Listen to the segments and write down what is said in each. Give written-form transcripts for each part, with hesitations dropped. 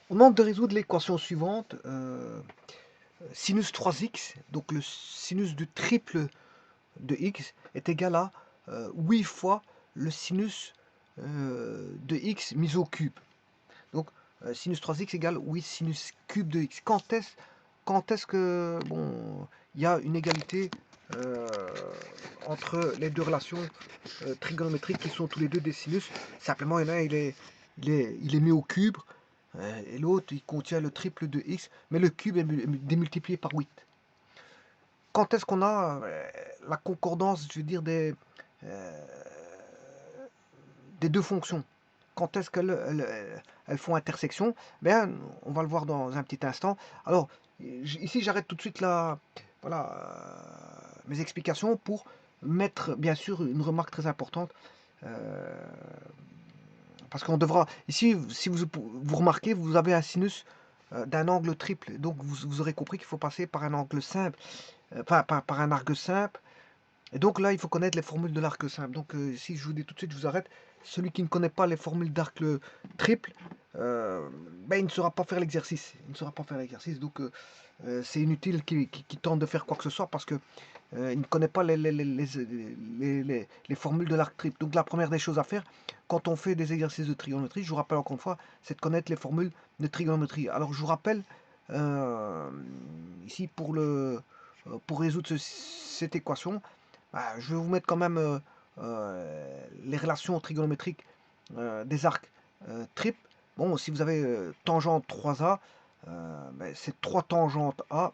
On demande de résoudre l'équation suivante, sinus 3x, donc le sinus du triple de x est égal à 8 fois le sinus de x mis au cube. Donc sinus 3x égale 8 sinus cube de x. Quand est-ce que bon, il y a une égalité entre les deux relations trigonométriques qui sont tous les deux des sinus? Simplement, il y en a un, il est mis au cube, et l'autre, il contient le triple de x, mais le cube est démultiplié par 8. Quand est-ce qu'on a la concordance, je veux dire, des deux fonctions? Quand est-ce qu'elles font intersection? Ben, on va le voir dans un petit instant. Alors, ici, j'arrête tout de suite voilà, mes explications pour mettre, bien sûr, une remarque très importante. Parce qu'on devra... Ici, si vous remarquez, vous avez un sinus d'un angle triple. Donc, vous aurez compris qu'il faut passer par un angle simple, par un arc simple. Et donc là, il faut connaître les formules de l'arc simple. Donc si je vous dis tout de suite, je vous arrête. Celui qui ne connaît pas les formules d'arc triple, ben, il ne saura pas faire l'exercice. Il ne saura pas faire l'exercice. Donc c'est inutile qu'il tente de faire quoi que ce soit parce que il ne connaît pas les formules de l'arc triple. Donc la première des choses à faire, quand on fait des exercices de trigonométrie, je vous rappelle encore une fois, c'est de connaître les formules de trigonométrie. Alors je vous rappelle, ici pour résoudre cette équation, je vais vous mettre quand même les relations trigonométriques des arcs triples. Bon, si vous avez tangente 3A, ben, c'est 3 tangentes A,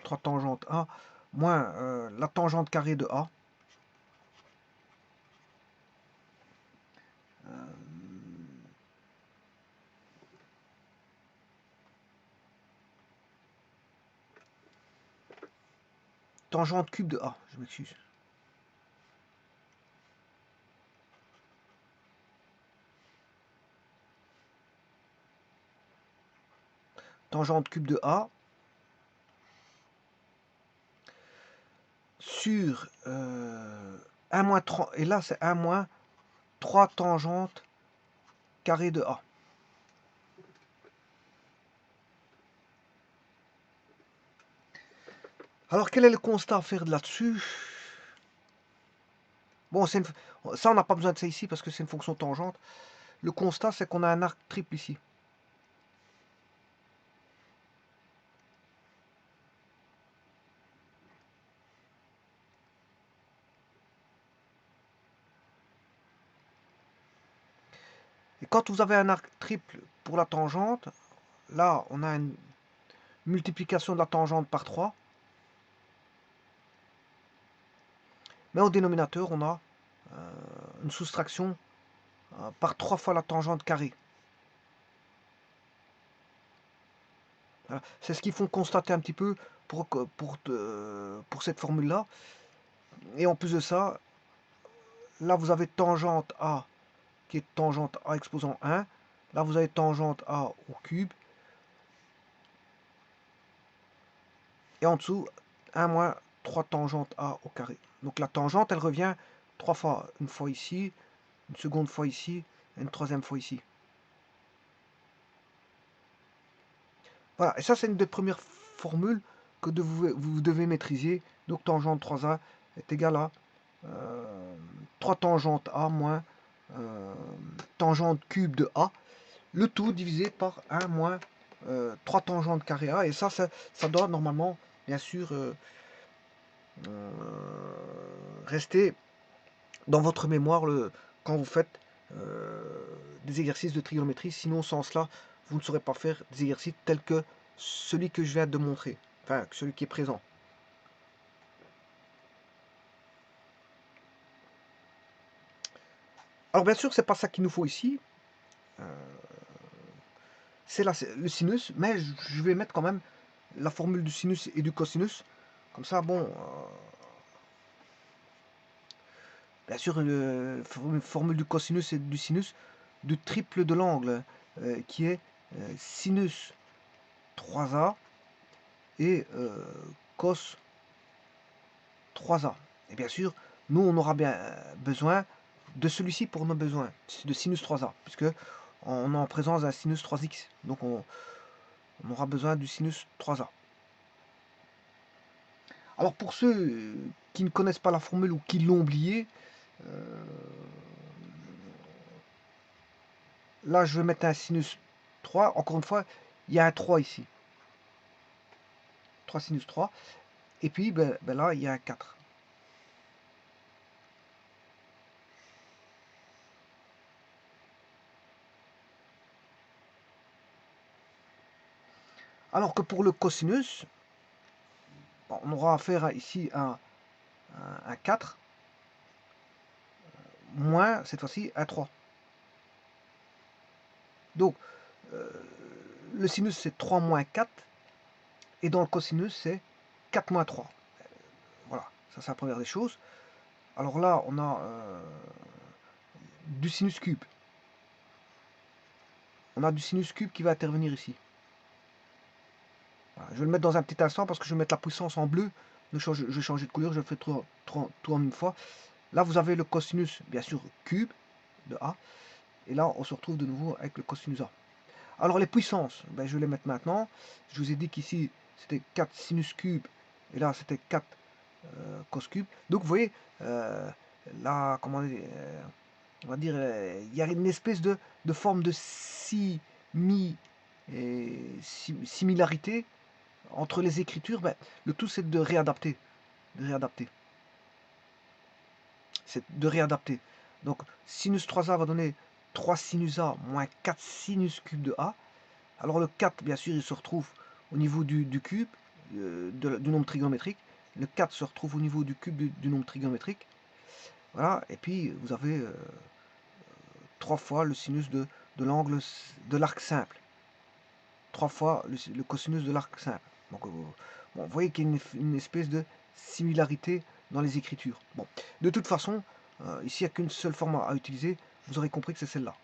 3 tangentes A, moins la tangente carrée de A. Tangente cube de A, je m'excuse. Tangente cube de A sur 1 moins 3, et là c'est 1 moins 3 tangentes carrées de A. Alors quel est le constat à faire de là-dessus? Bon, ça on n'a pas besoin de ça ici parce que c'est une fonction tangente. Le constat, c'est qu'on a un arc triple ici. Et quand vous avez un arc triple pour la tangente, là, on a une multiplication de la tangente par 3. Mais au dénominateur, on a une soustraction par 3 fois la tangente carrée. Voilà. C'est ce qu'ils font constater un petit peu pour cette formule-là. Et en plus de ça, là, vous avez tangente A qui est tangente A exposant 1. Là, vous avez tangente A au cube. Et en dessous, 1 moins 3 tangentes A au carré. Donc la tangente, elle revient 3 fois. Une fois ici, une seconde fois ici, et une troisième fois ici. Voilà, et ça c'est une des premières formules que vous devez maîtriser. Donc tangente 3A est égal à 3 tangentes A moins tangente cube de A. Le tout divisé par 1 moins 3 tangentes carré A. Et ça doit normalement, bien sûr, rester dans votre mémoire quand vous faites des exercices de trigonométrie. Sinon, sans cela, vous ne saurez pas faire des exercices tels que celui que je viens de montrer, enfin celui qui est présent. Alors bien sûr, c'est pas ça qu'il nous faut ici. C'est le sinus, mais je vais mettre quand même la formule du sinus et du cosinus. Comme ça, bon, bien sûr, une formule du cosinus et du sinus du triple de l'angle, qui est sinus 3A et cos 3A. Et bien sûr, nous, on aura bien besoin de celui-ci pour nos besoins, de sinus 3A, puisque on est en présence d'un sinus 3x. Donc on aura besoin du sinus 3a. Alors pour ceux qui ne connaissent pas la formule ou qui l'ont oublié, là je vais mettre un sinus 3. Encore une fois, il y a un 3 ici. 3 sinus 3. Et puis ben là, il y a un 4. Alors que pour le cosinus, on aura affaire ici à un 4, moins, cette fois-ci, un 3. Donc, le sinus, c'est 3 moins 4, et dans le cosinus, c'est 4 moins 3. Voilà, ça c'est la première des choses. Alors là, on a du sinus cube. On a du sinus cube qui va intervenir ici. Voilà, je vais le mettre dans un petit instant parce que je vais mettre la puissance en bleu. Donc je vais changer de couleur, je fais tout en une fois. Là, vous avez le cosinus, bien sûr, cube de A. Et là, on se retrouve de nouveau avec le cosinus A. Alors les puissances, ben, je vais les mettre maintenant. Je vous ai dit qu'ici, c'était 4 sinus cube. Et là, c'était 4 cos cube. Donc vous voyez, là, comment on va dire, il y a une espèce de forme de similarité entre les écritures. Ben, le tout, c'est de réadapter. C'est de réadapter. Donc, sinus 3A va donner 3 sinus A moins 4 sinus cube de A. Alors le 4, bien sûr, il se retrouve au niveau du cube, du nombre trigonométrique. Le 4 se retrouve au niveau du cube du nombre trigonométrique. Voilà, et puis vous avez 3 fois le sinus de l'angle de l'arc simple. 3 fois le cosinus de l'arc simple. Donc, bon, vous voyez qu'il y a une espèce de similarité dans les écritures. Bon, de toute façon, ici, il n'y a qu'une seule forme à utiliser. Vous aurez compris que c'est celle-là.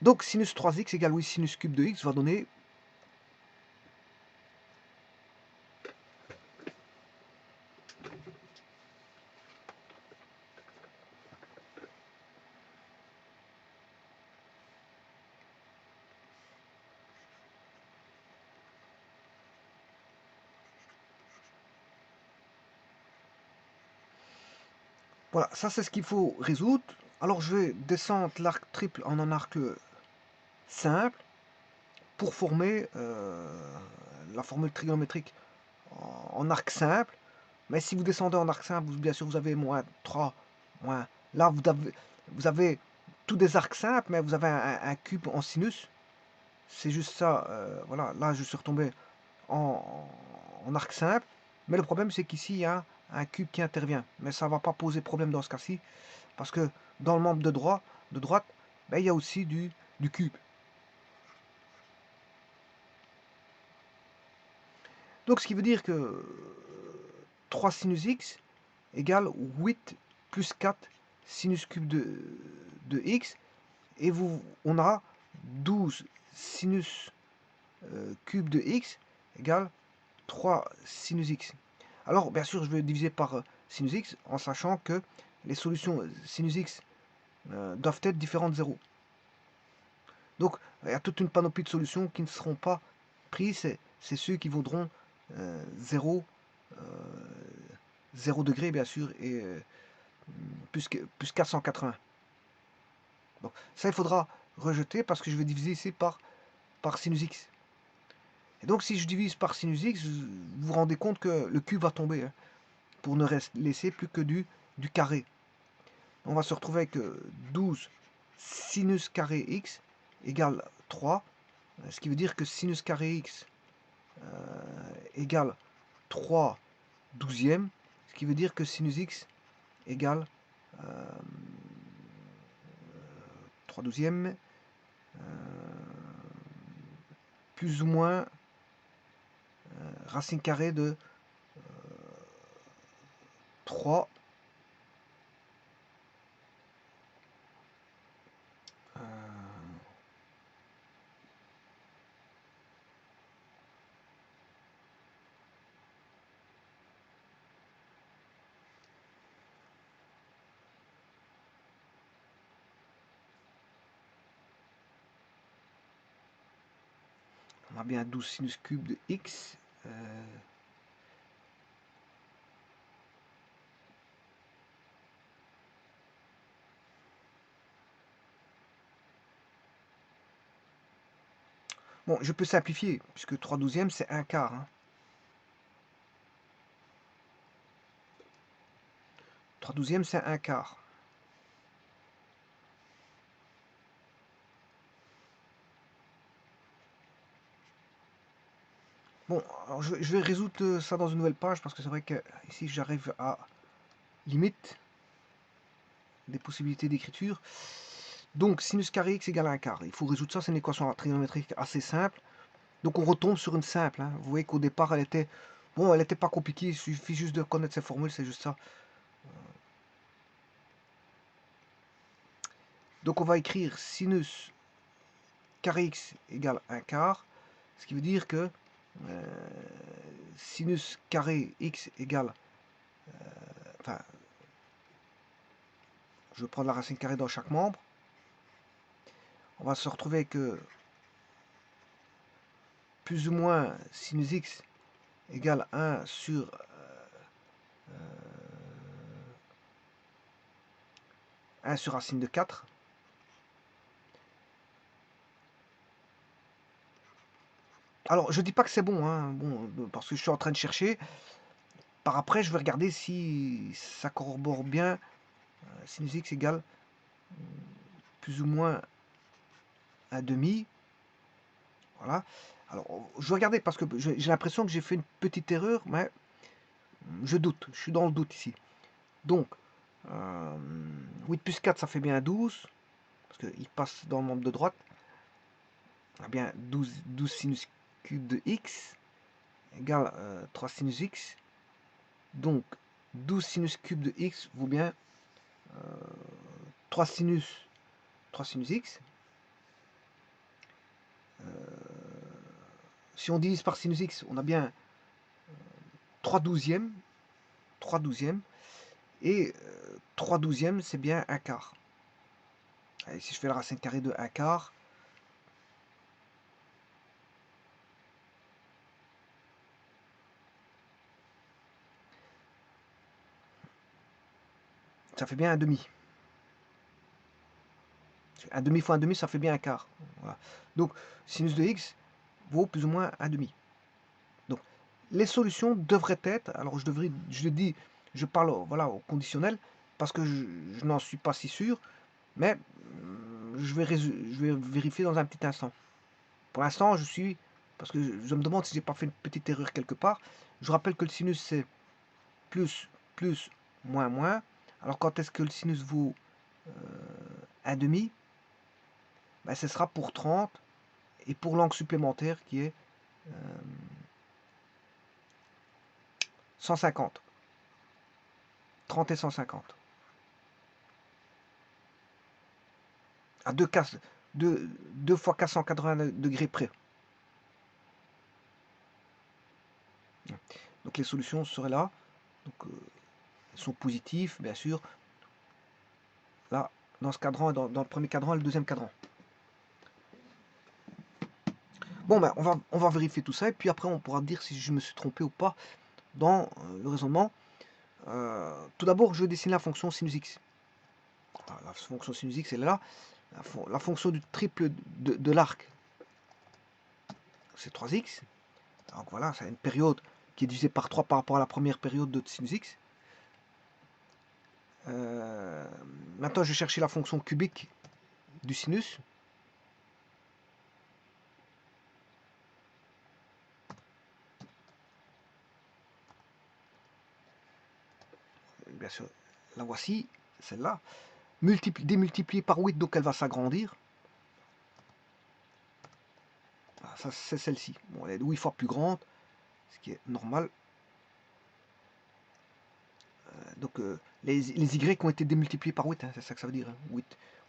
Donc, sinus 3x égale, oui, sinus cube de x va donner voilà, ça c'est ce qu'il faut résoudre. Alors je vais descendre l'arc triple en un arc simple pour former la formule trigonométrique en arc simple. Mais si vous descendez en arc simple, bien sûr vous avez moins 3, moins... Là vous avez tous des arcs simples, mais vous avez un cube en sinus. C'est juste ça, voilà, là je suis retombé en, en arc simple. Mais le problème c'est qu'ici il y a un cube qui intervient. Mais ça ne va pas poser problème dans ce cas-ci. Parce que dans le membre de droite, ben, il y a aussi du cube. Donc ce qui veut dire que 3 sinus x égale 8 plus 4 sinus cube de x. Et on a 12 sinus cube de x égale 3 sinus x. Alors bien sûr je vais diviser par sinus x en sachant que les solutions sinus x doivent être différentes de 0. Donc, il y a toute une panoplie de solutions qui ne seront pas prises. C'est ceux qui vaudront 0, 0 degré, bien sûr, et plus 480. Donc, ça, il faudra rejeter parce que je vais diviser ici par sinus x. Et donc, si je divise par sinus x, vous vous rendez compte que le cube va tomber, hein, pour ne laisser plus que du carré. On va se retrouver avec 12 sinus carré x égale 3. Ce qui veut dire que sinus carré x égale 3 douzièmes, ce qui veut dire que sinus x égale 3 douzièmes, plus ou moins racine carrée de 3 a bien 12 sinus cube de x. Bon, je peux simplifier, puisque 3/12 c'est 1/4. Hein. 3/12 c'est 1/4. Bon, alors je vais résoudre ça dans une nouvelle page, parce que c'est vrai que ici j'arrive à limite des possibilités d'écriture. Donc, sinus carré x égale 1/4. Il faut résoudre ça, c'est une équation trigonométrique assez simple. Donc on retombe sur une simple. Hein. Vous voyez qu'au départ, elle était... Bon, elle n'était pas compliquée, il suffit juste de connaître ses formules, c'est juste ça. Donc on va écrire sinus carré x égale 1/4, ce qui veut dire que sinus carré x égale... enfin, je vais prendre la racine carrée dans chaque membre. On va se retrouver avec plus ou moins sinus x égale 1 sur 1 sur racine de 4. Alors, je dis pas que c'est bon, hein, bon, parce que je suis en train de chercher. Par après, je vais regarder si ça corrobore bien. Sinus x égale plus ou moins un demi. Voilà. Alors, je vais regarder parce que j'ai l'impression que j'ai fait une petite erreur, mais je doute. Je suis dans le doute ici. Donc, 8 plus 4, ça fait bien 12. Parce qu'il passe dans le membre de droite. Eh bien, 12 sinus cube de x égale 3 sinus x. Donc, 12 sinus cube de x vaut bien 3 sinus x. Si on divise par sinus x, on a bien 3/12. 3/12. Et 3/12, c'est bien 1/4. Allez, si je fais la racine carrée de 1/4, ça fait bien un demi. Un demi fois un demi, ça fait bien 1/4. Voilà. Donc, sinus de x vaut plus ou moins un demi. Donc, les solutions devraient être, alors je le dis, je parle voilà, au conditionnel, parce que je n'en suis pas si sûr, mais je vais vérifier dans un petit instant. Pour l'instant, parce que je me demande si j'ai pas fait une petite erreur quelque part. Je rappelle que le sinus, c'est plus, plus, moins, moins. Alors, quand est-ce que le sinus vaut un demi? Ben, ce sera pour 30 et pour l'angle supplémentaire qui est 150. 30 et 150. À 2 fois 480 degrés près. Donc les solutions seraient là. Donc, elles sont positives, bien sûr. Là, dans ce cadran, dans le premier cadran et le deuxième cadran. Bon, ben, on va vérifier tout ça. Et puis après, on pourra dire si je me suis trompé ou pas dans le raisonnement. Tout d'abord, je dessine la fonction sinus x. Alors, la fonction sinus x, elle est là. La fonction du triple de l'arc, c'est 3x. Donc voilà, c'est une période qui est divisée par 3 par rapport à la première période de sinus x. Maintenant, je vais chercher la fonction cubique du sinus. Bien sûr, la voici, celle-là. Démultipliée par 8, donc elle va s'agrandir. Voilà, ça, c'est celle-ci. Bon, elle est 8 fois plus grande, ce qui est normal. Donc, les y ont été démultipliés par 8, hein, c'est ça que ça veut dire. Hein,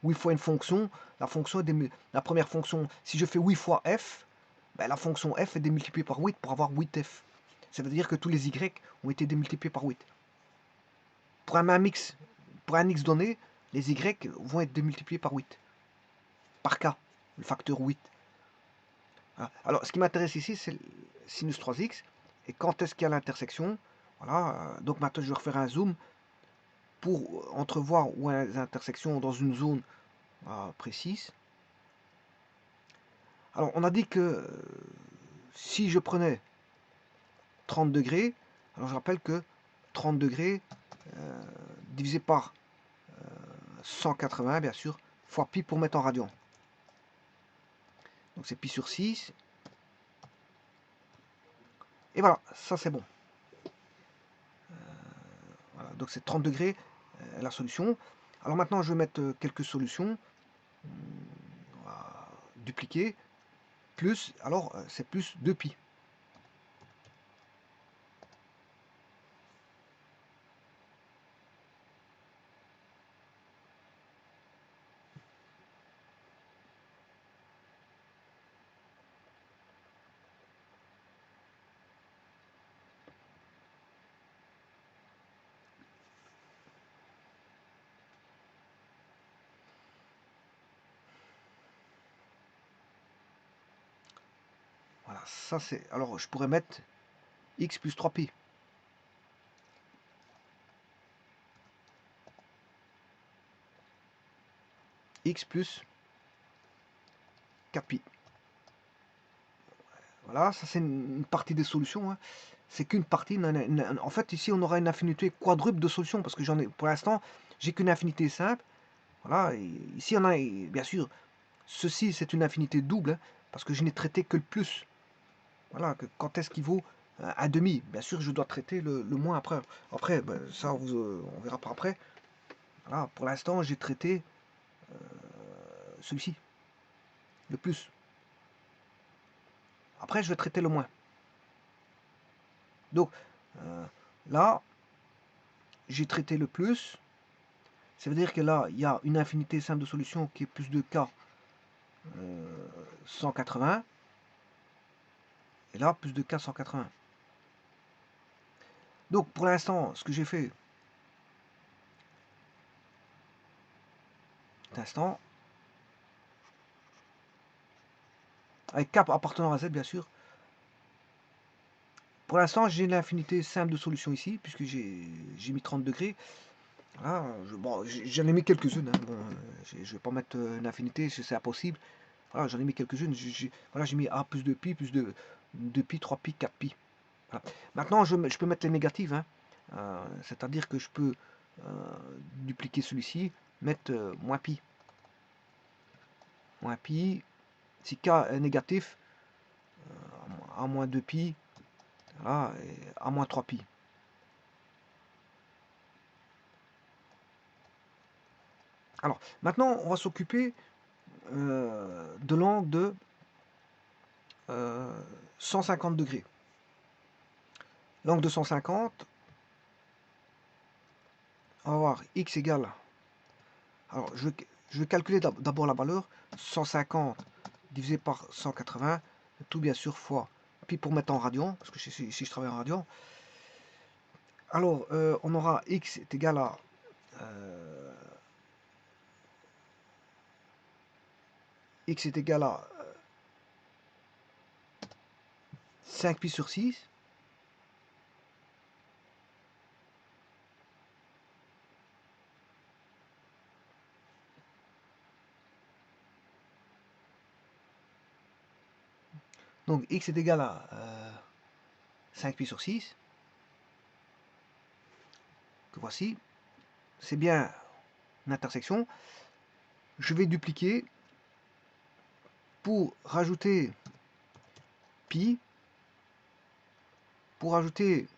8 fois une fonction, la première fonction, si je fais 8 fois f, ben, la fonction f est démultipliée par 8 pour avoir 8f. Ça veut dire que tous les y ont été démultipliés par 8. Pour un x donné, les y vont être démultipliés par 8. Par k, le facteur 8. Voilà. Alors, ce qui m'intéresse ici, c'est le sinus 3x. Et quand est-ce qu'il y a l'intersection? Voilà. Donc maintenant, je vais refaire un zoom pour entrevoir où est les intersections dans une zone précise. Alors, on a dit que si je prenais 30 degrés, alors je rappelle que 30 degrés divisé par 180, bien sûr, fois pi pour mettre en radian. Donc c'est pi sur 6. Et voilà, ça c'est bon. Voilà, donc c'est 30 degrés la solution. Alors maintenant, je vais mettre quelques solutions. Dupliquer, plus, alors c'est plus 2pi. Voilà, ça c'est... Alors je pourrais mettre x plus 3pi. X plus 4pi. Voilà, ça c'est une partie des solutions. Hein. C'est qu'une partie. En fait, ici, on aura une infinité quadruple de solutions parce que j'en ai, pour l'instant, j'ai qu'une infinité simple. Voilà, et ici, on a, bien sûr, ceci, c'est une infinité double hein, parce que je n'ai traité que le plus. Voilà, que quand est-ce qu'il vaut un demi. Bien sûr, je dois traiter le moins après. Après, ben, ça, on verra par après. Voilà, pour l'instant, j'ai traité celui-ci, le plus. Après, je vais traiter le moins. Donc, là, j'ai traité le plus. Ça veut dire que là, il y a une infinité simple de solutions qui est plus de k 180. Et là, plus de k 180. Donc, pour l'instant, ce que j'ai fait, l'instant, avec k appartenant à z, bien sûr, pour l'instant, j'ai l'infinité simple de solutions ici, puisque j'ai mis 30 degrés. Voilà, bon, j'en ai mis quelques-unes. Hein, bon, je ne vais pas mettre une infinité, c'est impossible. Voilà, j'en ai mis quelques-unes. Voilà, j'ai mis A plus 2pi, plus 2pi, 3pi, 4pi. Voilà. Maintenant, je peux mettre les négatives. Hein. C'est-à-dire que je peux dupliquer celui-ci, mettre moins pi. Moins pi. Si k est négatif, A moins 2pi, voilà, et A moins 3pi. Alors, maintenant, on va s'occuper de l'angle de 150 degrés. L'angle de 150, on va voir x égale. Alors, je vais calculer d'abord la valeur. 150 divisé par 180, tout bien sûr fois pi pour mettre en radian, parce que si je travaille en radian. Alors, on aura x est égal à x est égal à 5 pi sur 6. Donc x est égal à 5 pi sur 6. Que voici. C'est bien une intersection. Je vais dupliquer pour rajouter pi, pour rajouter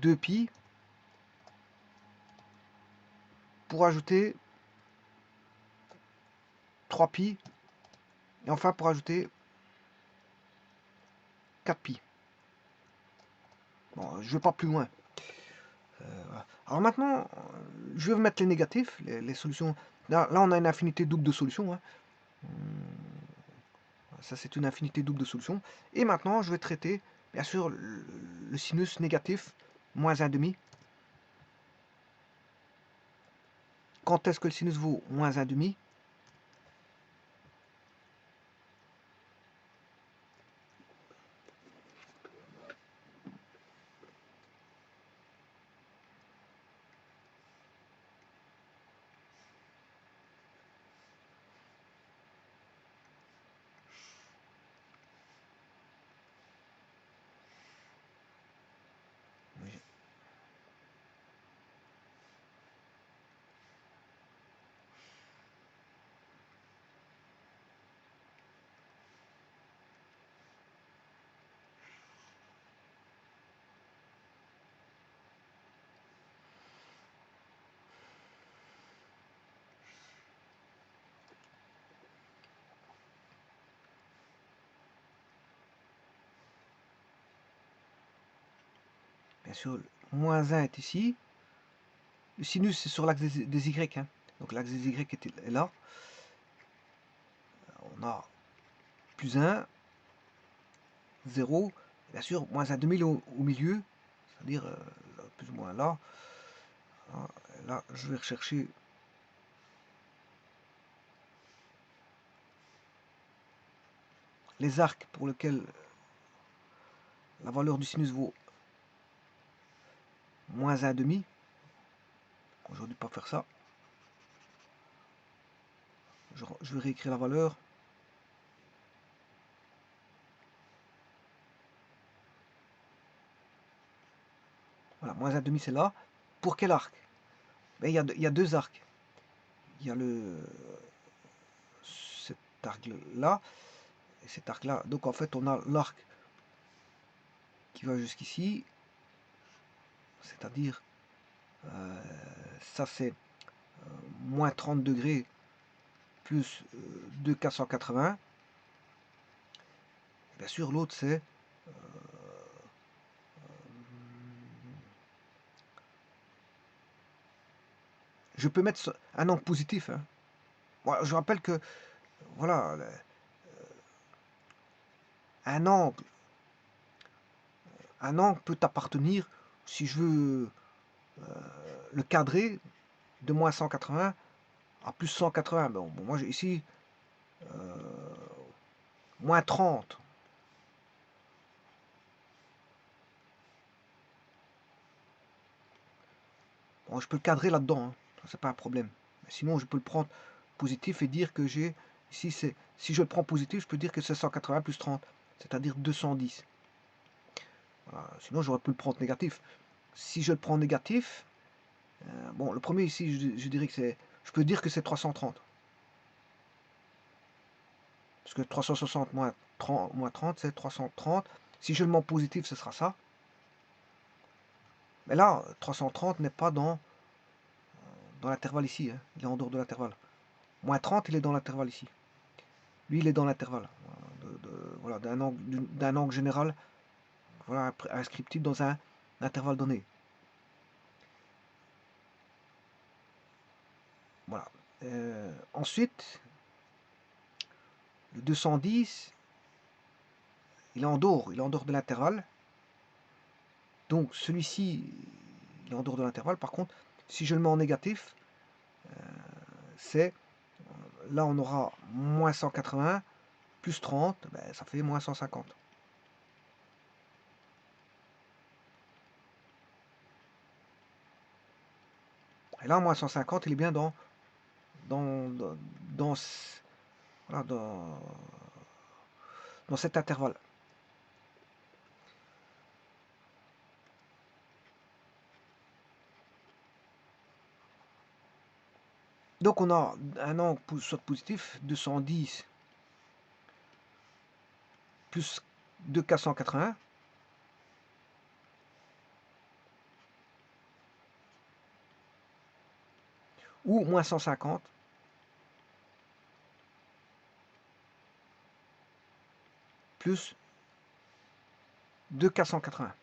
2pi, pour ajouter 3pi, et enfin pour ajouter 4pi. Bon, je ne vais pas plus loin. Voilà. Alors maintenant, je vais mettre les négatifs, les solutions. Là, on a une infinité double de solutions. Hein. Ça, c'est une infinité double de solutions. Et maintenant, je vais traiter, bien sûr, le sinus négatif, moins 1,5. Quand est-ce que le sinus vaut moins 1,5? Bien sûr, le moins 1 est ici. Le sinus, c'est sur l'axe des Y. Hein. Donc l'axe des Y est là. On a plus 1, 0. Bien sûr, moins 1 demi au milieu. C'est-à-dire plus ou moins là. Là, je vais rechercher les arcs pour lesquels la valeur du sinus vaut moins 1 demi. J'aurais dû pas faire ça. Je vais réécrire la valeur. Voilà, moins 1 demi c'est là. Pour quel arc? Ben, il y a deux arcs. Il y a cet arc là et cet arc là. Donc en fait on a l'arc qui va jusqu'ici. C'est-à-dire ça c'est moins 30 degrés plus 2 480. Bien sûr l'autre c'est je peux mettre un angle positif. Hein. Bon, je rappelle que voilà, un angle peut appartenir, si je veux le cadrer, de moins 180 à plus 180. Bon, moi j'ai ici moins 30. Bon, je peux le cadrer là-dedans, hein. C'est pas un problème. Mais sinon, je peux le prendre positif et dire que j'ai ici, si je le prends positif, je peux dire que c'est 180 plus 30, c'est-à-dire 210. Voilà. Sinon, j'aurais pu le prendre négatif. Si je le prends négatif, bon, le premier ici, je dirais que c'est, je peux dire que c'est 330. Parce que 360 moins 30, c'est 330. Si je le mets en positif, ce sera ça. Mais là, 330 n'est pas dans l'intervalle ici. Hein. Il est en dehors de l'intervalle. Moins 30, il est dans l'intervalle ici. Lui, il est dans l'intervalle. Voilà, d'un angle général, voilà, inscriptible dans un intervalle donné. Voilà. Ensuite, le 210, il est en dehors de l'intervalle. Donc celui-ci, il est en dehors de l'intervalle. Par contre, si je le mets en négatif, c'est, là on aura moins 180, plus 30, ben, ça fait moins 150. Et là, moins 150, il est bien dans, voilà, dans cet intervalle. Donc on a un angle soit positif, 210 plus 2 480. Ou moins 150 plus 2 480.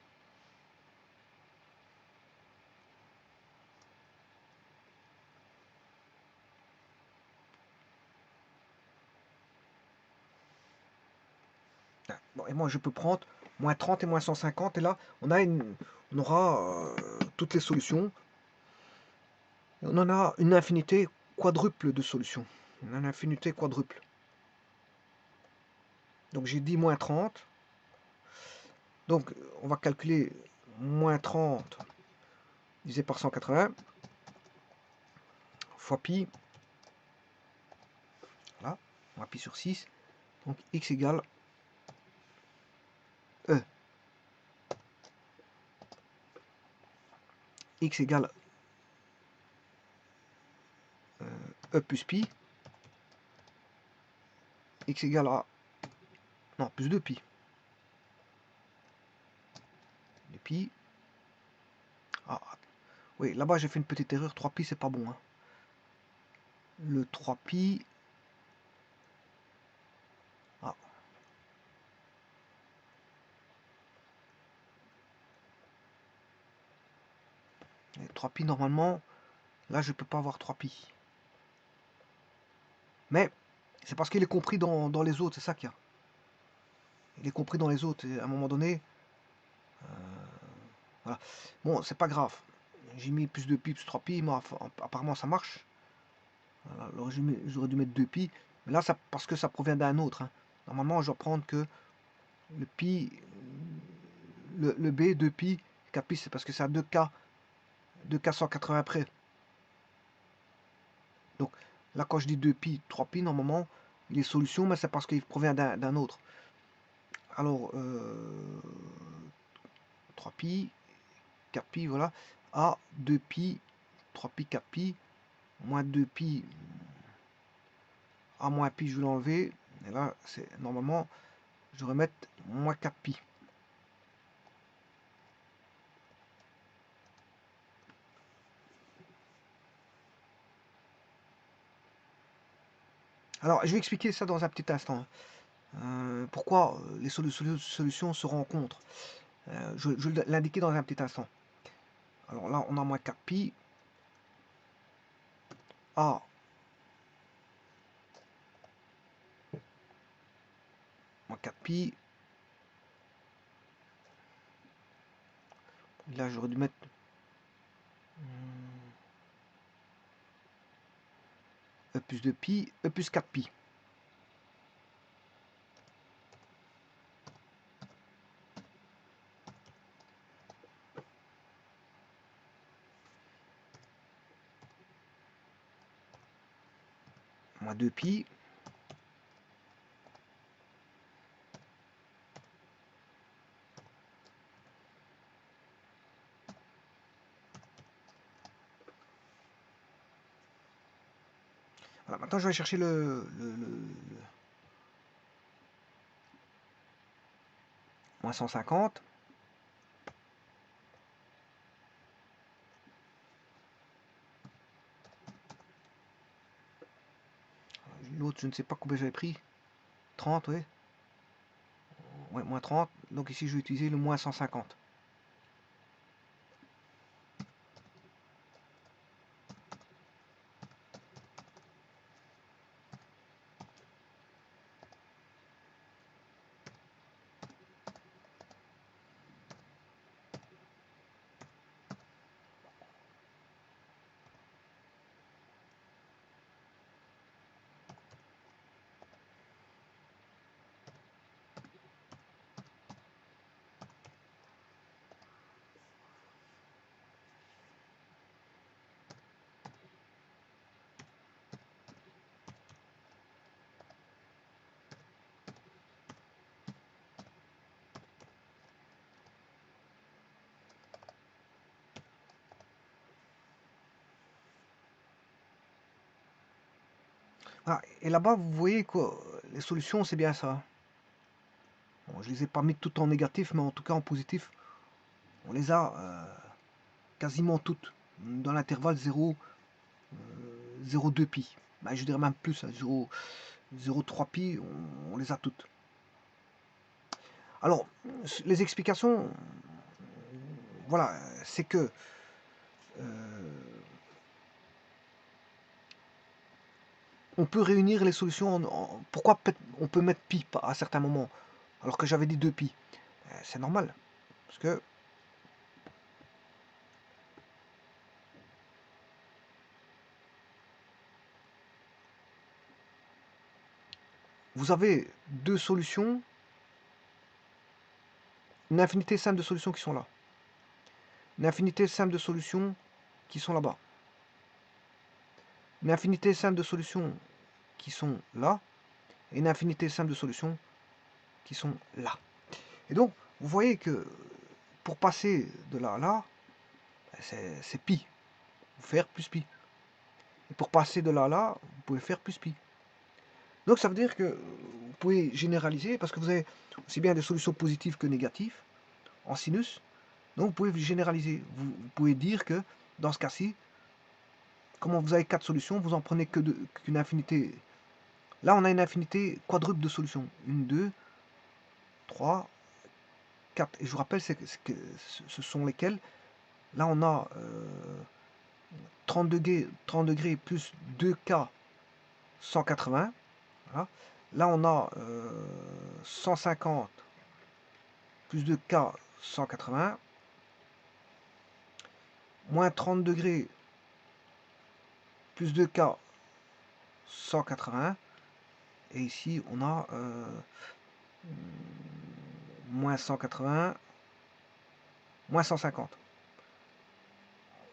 Bon, et moi je peux prendre moins 30 et moins 150 et là on aura toutes les solutions. On en a une infinité quadruple de solutions. On a une infinité quadruple. Donc j'ai dit moins 30. Donc on va calculer moins 30 divisé par 180 fois pi. Voilà, on va pi sur 6. Donc x égale E. X égale E plus pi. X égale à... Non, plus 2 pi. 2 pi. Ah, oui, là-bas j'ai fait une petite erreur. 3 pi, c'est pas bon. Hein. Le 3 pi... Ah. 3π, normalement, là, je peux pas avoir 3π. Mais c'est parce qu'il est compris dans les autres, c'est ça qu'il y a. Il est compris dans les autres. Et à un moment donné, voilà. Bon, c'est pas grave. J'ai mis plus de pi, plus 3π, mais apparemment ça marche. Voilà, j'aurais dû mettre 2π. Mais là, parce que ça provient d'un autre. Hein. Normalement, je dois prendre que le pi, le b, 2π, 4π, c'est parce que c'est à 2K 180 près. Donc là, quand je dis 2π, 3π, normalement, il est solution, mais c'est parce qu'il provient d'un autre. Alors, 3π, 4π, voilà, à 2π, 3π, 4π, moins 2π, à moins π, je vais l'enlever. Et là, c'est normalement, je vais mettre moins 4π. Alors, je vais expliquer ça dans un petit instant. Pourquoi les solutions se rencontrent. Je vais l'indiquer dans un petit instant. Alors là, on a moins 4π. A moins 4π. Là, j'aurais dû mettre E plus 2π, E plus 4π. Moins 2π. Voilà, maintenant je vais chercher le moins 150. L'autre, je ne sais pas combien j'avais pris. 30, oui. Ouais, moins 30. Donc ici, je vais utiliser le moins 150. Ah, et là-bas, vous voyez que les solutions, c'est bien ça. Bon, je les ai pas mis toutes en négatif, mais en tout cas en positif. On les a quasiment toutes dans l'intervalle 0,2 pi. Ben, je dirais même plus, 0,3 pi, on les a toutes. Alors, les explications, voilà, c'est que on peut réunir les solutions pourquoi on peut mettre pi à certains moments alors que j'avais dit 2 pi. C'est normal parce que vous avez deux solutions, une infinité simple de solutions qui sont là, une infinité simple de solutions qui sont là-bas, une infinité simple de solutions qui sont là et une infinité simple de solutions qui sont là. Et donc vous voyez que pour passer de là à là, c'est pi, vous faire plus pi. Et pour passer de là à là, vous pouvez faire plus pi. Donc ça veut dire que vous pouvez généraliser, parce que vous avez aussi bien des solutions positives que négatives en sinus. Donc vous pouvez généraliser. Vous pouvez dire que dans ce cas-ci, comme vous avez 4 solutions, vous en prenez qu'une infinité. Là, on a une infinité quadruple de solutions. 1, 2, 3, 4. Et je vous rappelle, ce sont lesquelles Là, on a 30 degrés plus 2K 180. Voilà. Là, on a 150 plus 2K 180. Moins 30 degrés plus 2K 180. Et ici, on a moins 180, moins 150.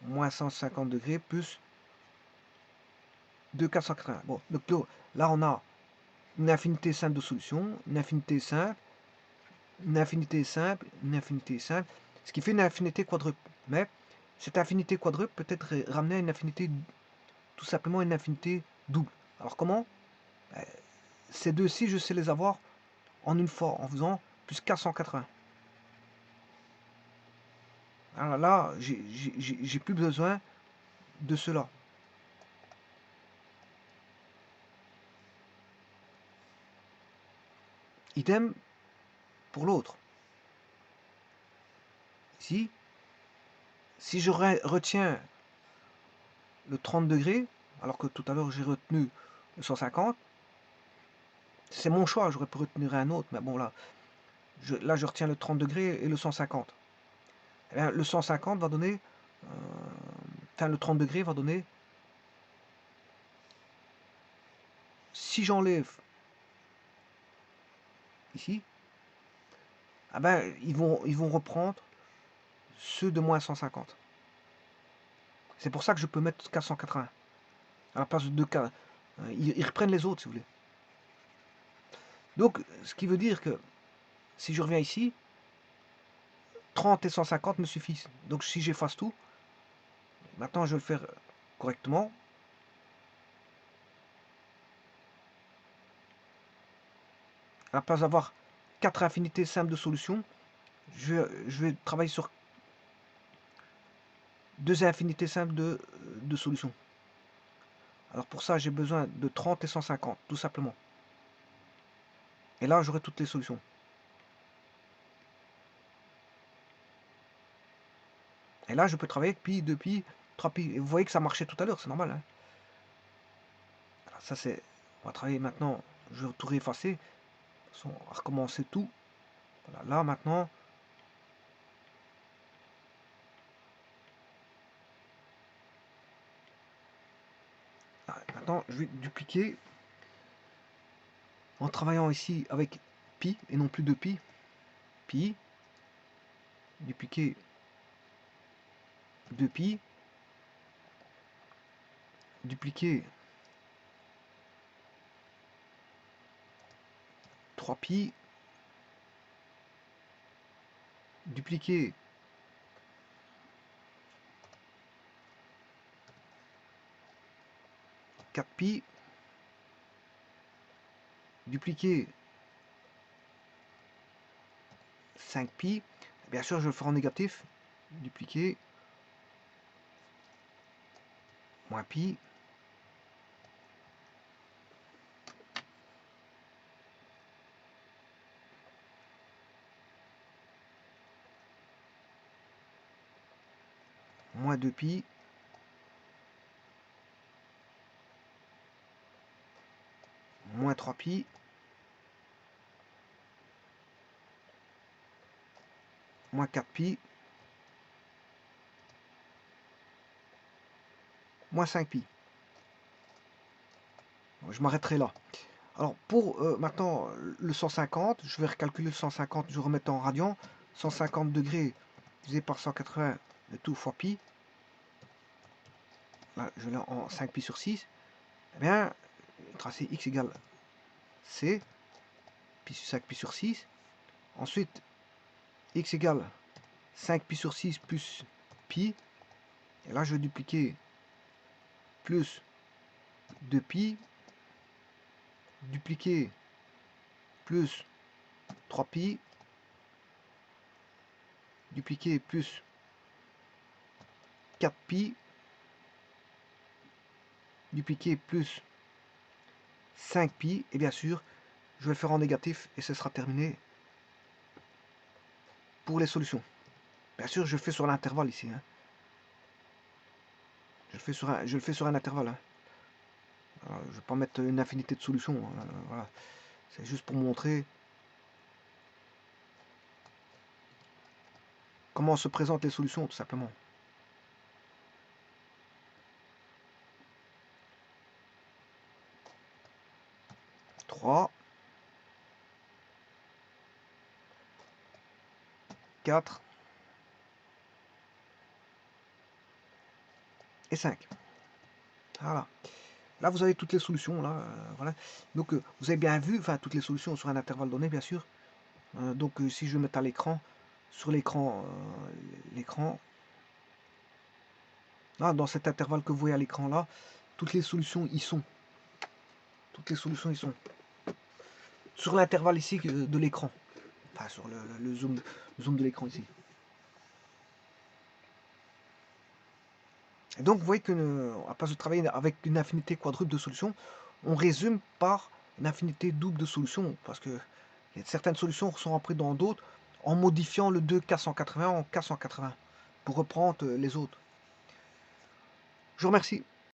Moins 150 degrés plus 2K 180. Bon, donc là, on a une infinité simple de solutions, une infinité simple, une infinité simple, une infinité simple, ce qui fait une infinité quadruple. Mais cette infinité quadruple peut être ramenée à une infinité, tout simplement une infinité double. Alors comment? Ces deux-ci, je sais les avoir en une fois, en faisant plus 480. Alors là, j'ai plus besoin de cela. Idem pour l'autre. Ici, si je retiens le 30 degrés, alors que tout à l'heure j'ai retenu le 150, c'est mon choix, j'aurais pu retenir un autre, mais bon là, je retiens le 30 degrés et le 150. Et bien, le 150 va donner, enfin le 30 degrés va donner, si j'enlève ici, ah ben, ils vont reprendre ceux de moins 150. C'est pour ça que je peux mettre 480 à la place de 2K. Ils reprennent les autres, si vous voulez. Donc, ce qui veut dire que si je reviens ici, 30 et 150 me suffisent. Donc, si j'efface tout, maintenant je vais le faire correctement. À la place d'avoir 4 infinités simples de solutions, je vais travailler sur 2 infinités simples de solutions. Alors pour ça, j'ai besoin de 30 et 150, tout simplement. Et là, j'aurai toutes les solutions. Et là, je peux travailler avec pi, 2 pi, 3 pi. Et vous voyez que ça marchait tout à l'heure, c'est normal. Hein. Alors ça, c'est... On va travailler maintenant. Je vais tout réeffacer. On va recommencer tout. Voilà, là, maintenant... Maintenant, je vais dupliquer en travaillant ici avec pi et non plus de pi. Pi, dupliquer 2 pi, dupliquer 3 pi, dupliquer 4 pi, dupliquer 5 pi. Bien sûr, je vais le faire en négatif. Dupliquer moins pi. Moins 2 pi. Moins 3 pi. Moins 4 pi. Moins 5 pi. Je m'arrêterai là. Alors pour maintenant le 150, je vais recalculer le 150, je vais remettre en radian. 150 degrés divisé par 180, le tout fois pi. Là, je l'ai en 5 pi sur 6. Eh bien, tracer x égale c, pi sur 5 pi sur 6. Ensuite, x égale 5 pi sur 6 plus pi. Et là, je vais dupliquer plus 2 pi, dupliquer plus 3 pi, dupliquer plus 4 pi, dupliquer plus 5 pi, et bien sûr, je vais le faire en négatif et ce sera terminé pour les solutions. Bien sûr, je fais sur l'intervalle ici. Hein. Je le fais sur un intervalle. Hein. Alors, je ne vais pas mettre une infinité de solutions. Voilà. C'est juste pour montrer comment se présentent les solutions, tout simplement. Trois, 4 et 5. Voilà. Là, vous avez toutes les solutions. Là, voilà. Donc, vous avez bien vu, enfin, toutes les solutions sur un intervalle donné, bien sûr. Donc, si je vais mettre à l'écran, sur l'écran, là, dans cet intervalle que vous voyez à l'écran là, toutes les solutions y sont. Toutes les solutions y sont. Sur l'intervalle ici de l'écran. Enfin, sur le zoom de l'écran ici. Et donc, vous voyez qu'à place de travailler avec une infinité quadruple de solutions, on résume par une infinité double de solutions. Parce que certaines solutions sont repris dans d'autres en modifiant le 2K180 en K180 pour reprendre les autres. Je vous remercie.